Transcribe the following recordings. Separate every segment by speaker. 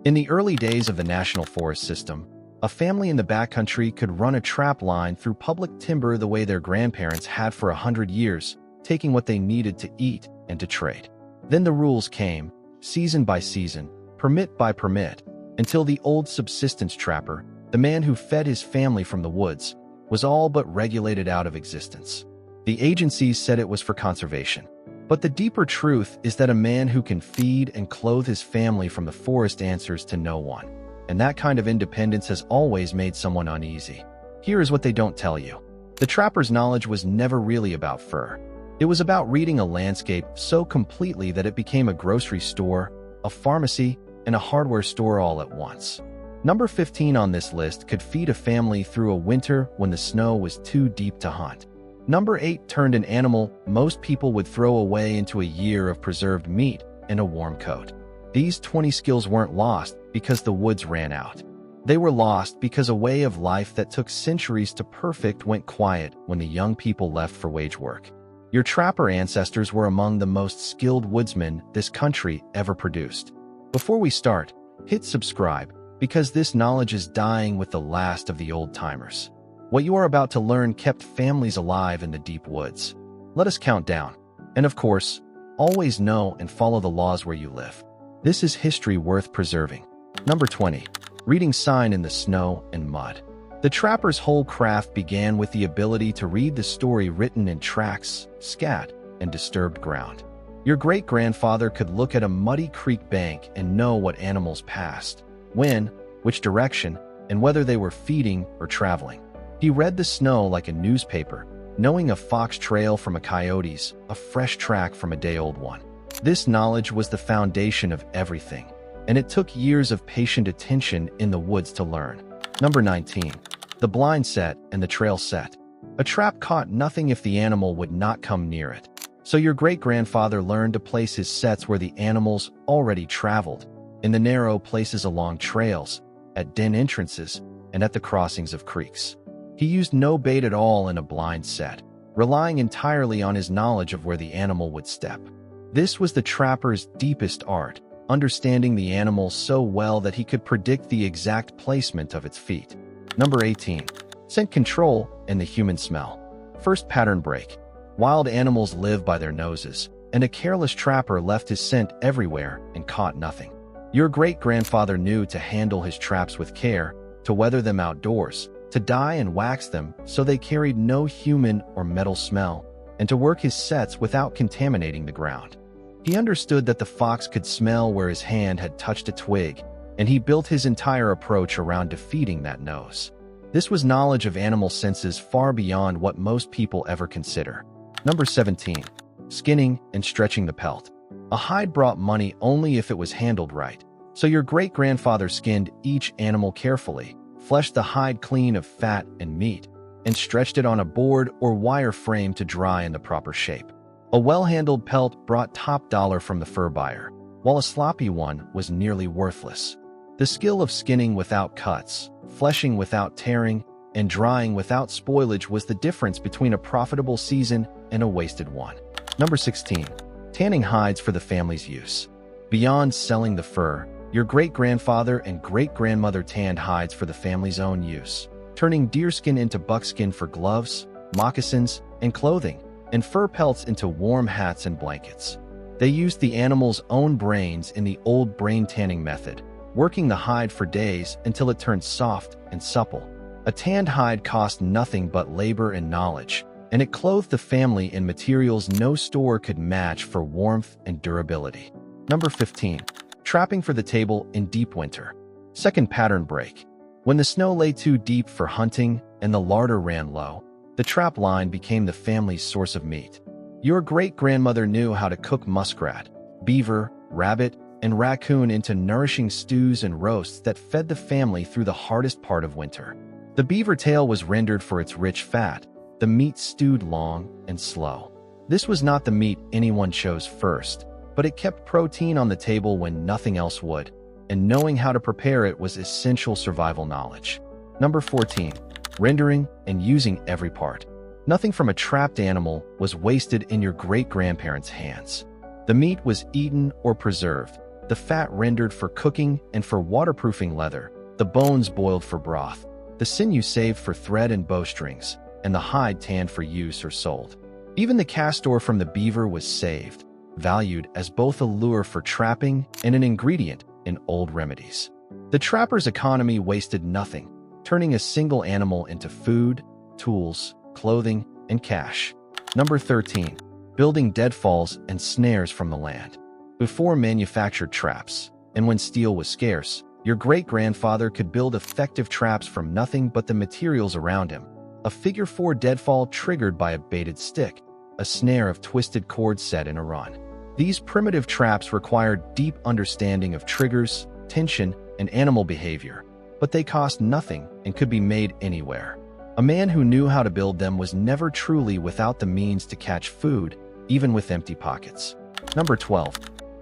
Speaker 1: In the early days of the National Forest System, a family in the backcountry could run a trap line through public timber the way their grandparents had for 100 years, taking what they needed to eat and to trade. Then the rules came, season by season, permit by permit, until the old subsistence trapper, the man who fed his family from the woods, was all but regulated out of existence. The agencies said it was for conservation. But the deeper truth is that a man who can feed and clothe his family from the forest answers to no one. And that kind of independence has always made someone uneasy. Here is what they don't tell you. The trapper's knowledge was never really about fur. It was about reading a landscape so completely that it became a grocery store, a pharmacy, and a hardware store all at once. Number 15 on this list could feed a family through a winter when the snow was too deep to hunt. Number 8 turned an animal most people would throw away into a year of preserved meat and a warm coat. These 20 skills weren't lost because the woods ran out. They were lost because a way of life that took centuries to perfect went quiet when the young people left for wage work. Your trapper ancestors were among the most skilled woodsmen this country ever produced. Before we start, hit subscribe because this knowledge is dying with the last of the old-timers. What you are about to learn kept families alive in the deep woods. Let us count down. And of course, always know and follow the laws where you live. This is history worth preserving. Number 20. Reading sign in the snow and mud. The trapper's whole craft began with the ability to read the story written in tracks, scat, and disturbed ground. Your great-grandfather could look at a muddy creek bank and know what animals passed, when, which direction, and whether they were feeding or traveling. He read the snow like a newspaper, knowing a fox trail from a coyote's, a fresh track from a day-old one. This knowledge was the foundation of everything, and it took years of patient attention in the woods to learn. Number 19. The blind set and the trail set. A trap caught nothing if the animal would not come near it. So your great-grandfather learned to place his sets where the animals already traveled, in the narrow places along trails, at den entrances, and at the crossings of creeks. He used no bait at all in a blind set, relying entirely on his knowledge of where the animal would step. This was the trapper's deepest art, understanding the animal so well that he could predict the exact placement of its feet. Number 18. Scent control and the human smell. First pattern break. Wild animals live by their noses, and a careless trapper left his scent everywhere and caught nothing. Your great-grandfather knew to handle his traps with care, to weather them outdoors, to dye and wax them so they carried no human or metal smell, and to work his sets without contaminating the ground. He understood that the fox could smell where his hand had touched a twig, and he built his entire approach around defeating that nose. This was knowledge of animal senses far beyond what most people ever consider. Number 17. Skinning and stretching the pelt. A hide brought money only if it was handled right, so your great-grandfather skinned each animal carefully, fleshed the hide clean of fat and meat, and stretched it on a board or wire frame to dry in the proper shape. A well-handled pelt brought top dollar from the fur buyer, while a sloppy one was nearly worthless. The skill of skinning without cuts, fleshing without tearing, and drying without spoilage was the difference between a profitable season and a wasted one. Number 16. Tanning hides for the family's use. Beyond selling the fur, your great-grandfather and great-grandmother tanned hides for the family's own use, turning deerskin into buckskin for gloves, moccasins, and clothing, and fur pelts into warm hats and blankets. They used the animal's own brains in the old brain tanning method, working the hide for days until it turned soft and supple. A tanned hide cost nothing but labor and knowledge, and it clothed the family in materials no store could match for warmth and durability. Number 15. Trapping for the table in deep winter. Second pattern break. When the snow lay too deep for hunting and the larder ran low, the trap line became the family's source of meat. Your great-grandmother knew how to cook muskrat, beaver, rabbit, and raccoon into nourishing stews and roasts that fed the family through the hardest part of winter. The beaver tail was rendered for its rich fat, the meat stewed long and slow. This was not the meat anyone chose first, but it kept protein on the table when nothing else would, and knowing how to prepare it was essential survival knowledge. Number 14. Rendering and using every part. Nothing from a trapped animal was wasted in your great-grandparents' hands. The meat was eaten or preserved, the fat rendered for cooking and for waterproofing leather, the bones boiled for broth, the sinew saved for thread and bowstrings, and the hide tanned for use or sold. Even the castor from the beaver was saved, valued as both a lure for trapping and an ingredient in old remedies. The trapper's economy wasted nothing, turning a single animal into food, tools, clothing, and cash. Number 13. Building deadfalls and snares from the land. Before manufactured traps, and when steel was scarce, your great-grandfather could build effective traps from nothing but the materials around him. A figure 4 deadfall triggered by a baited stick, a snare of twisted cords set in a run. These primitive traps required deep understanding of triggers, tension, and animal behavior, but they cost nothing and could be made anywhere. A man who knew how to build them was never truly without the means to catch food, even with empty pockets. Number 12.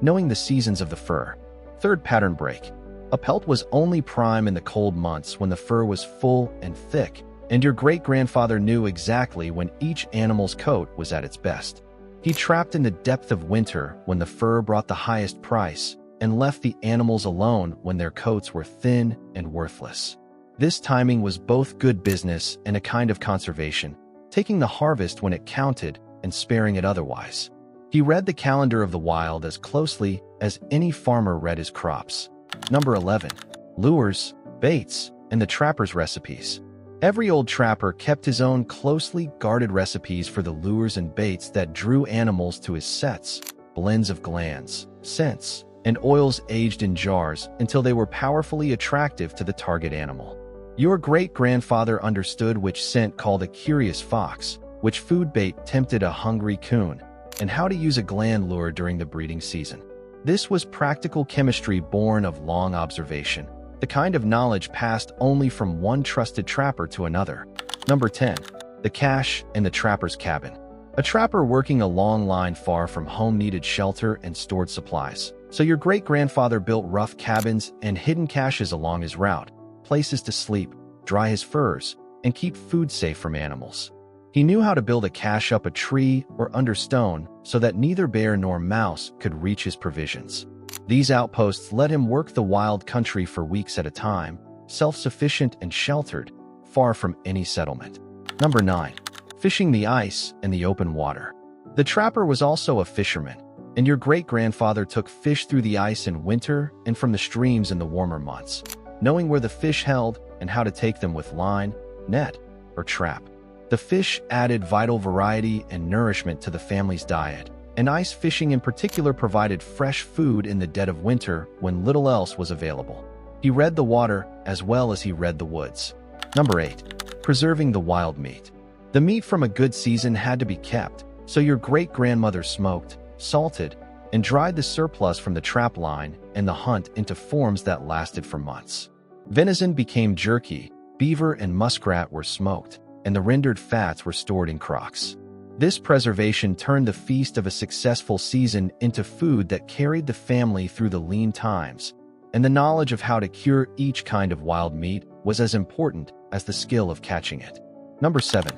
Speaker 1: Knowing the seasons of the fur. Third pattern break. A pelt was only prime in the cold months when the fur was full and thick, and your great-grandfather knew exactly when each animal's coat was at its best. He trapped in the depth of winter when the fur brought the highest price, and left the animals alone when their coats were thin and worthless. This timing was both good business and a kind of conservation, taking the harvest when it counted and sparing it otherwise. He read the calendar of the wild as closely as any farmer read his crops. Number 11. Lures, baits, and the trapper's recipes. Every old trapper kept his own closely guarded recipes for the lures and baits that drew animals to his sets, blends of glands, scents, and oils aged in jars until they were powerfully attractive to the target animal. Your great-grandfather understood which scent called a curious fox, which food bait tempted a hungry coon, and how to use a gland lure during the breeding season. This was practical chemistry born of long observation, the kind of knowledge passed only from one trusted trapper to another. Number 10. The cache and the trapper's cabin. A trapper working a long line far from home needed shelter and stored supplies, so your great-grandfather built rough cabins and hidden caches along his route, places to sleep, dry his furs, and keep food safe from animals. He knew how to build a cache up a tree or under stone so that neither bear nor mouse could reach his provisions. These outposts let him work the wild country for weeks at a time, self-sufficient and sheltered, far from any settlement. Number 9. Fishing the ice and the open water. The trapper was also a fisherman, and your great-grandfather took fish through the ice in winter and from the streams in the warmer months, knowing where the fish held and how to take them with line, net, or trap. The fish added vital variety and nourishment to the family's diet, and ice fishing in particular provided fresh food in the dead of winter when little else was available. He read the water as well as he read the woods. Number 8. Preserving the wild meat. The meat from a good season had to be kept, so your great-grandmother smoked, salted, and dried the surplus from the trap line and the hunt into forms that lasted for months. Venison became jerky, beaver and muskrat were smoked, and the rendered fats were stored in crocks. This preservation turned the feast of a successful season into food that carried the family through the lean times, and the knowledge of how to cure each kind of wild meat was as important as the skill of catching it. Number 7.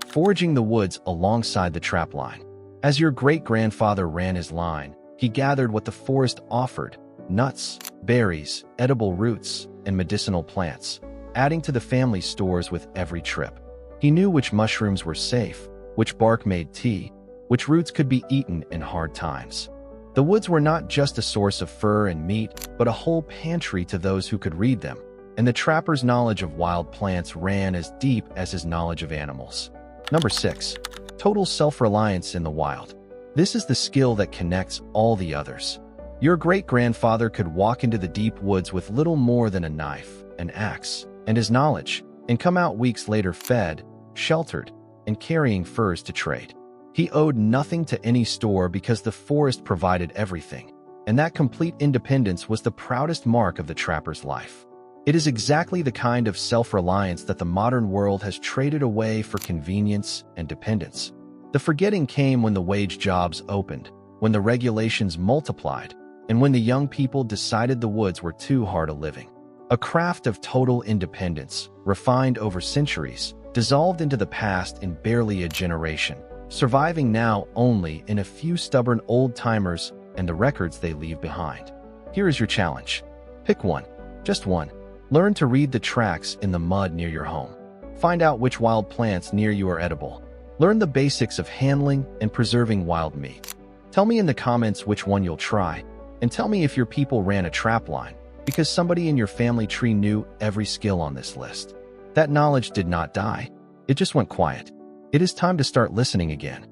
Speaker 1: Foraging the woods alongside the trap line. As your great-grandfather ran his line, he gathered what the forest offered: nuts, berries, edible roots, and medicinal plants, adding to the family's stores with every trip. He knew which mushrooms were safe, which bark made tea, which roots could be eaten in hard times. The woods were not just a source of fur and meat, but a whole pantry to those who could read them, and the trapper's knowledge of wild plants ran as deep as his knowledge of animals. Number 6. Total self-reliance in the wild. This is the skill that connects all the others. Your great-grandfather could walk into the deep woods with little more than a knife, an axe, and his knowledge, and come out weeks later fed, sheltered, and carrying furs to trade. He owed nothing to any store because the forest provided everything, and that complete independence was the proudest mark of the trapper's life. It is exactly the kind of self-reliance that the modern world has traded away for convenience and dependence. The forgetting came when the wage jobs opened, when the regulations multiplied, and when the young people decided the woods were too hard a living. A craft of total independence, refined over centuries, dissolved into the past in barely a generation, surviving now only in a few stubborn old-timers and the records they leave behind. Here is your challenge. Pick one, just one. Learn to read the tracks in the mud near your home. Find out which wild plants near you are edible. Learn the basics of handling and preserving wild meat. Tell me in the comments which one you'll try, and tell me if your people ran a trap line, because somebody in your family tree knew every skill on this list. That knowledge did not die. It just went quiet. It is time to start listening again.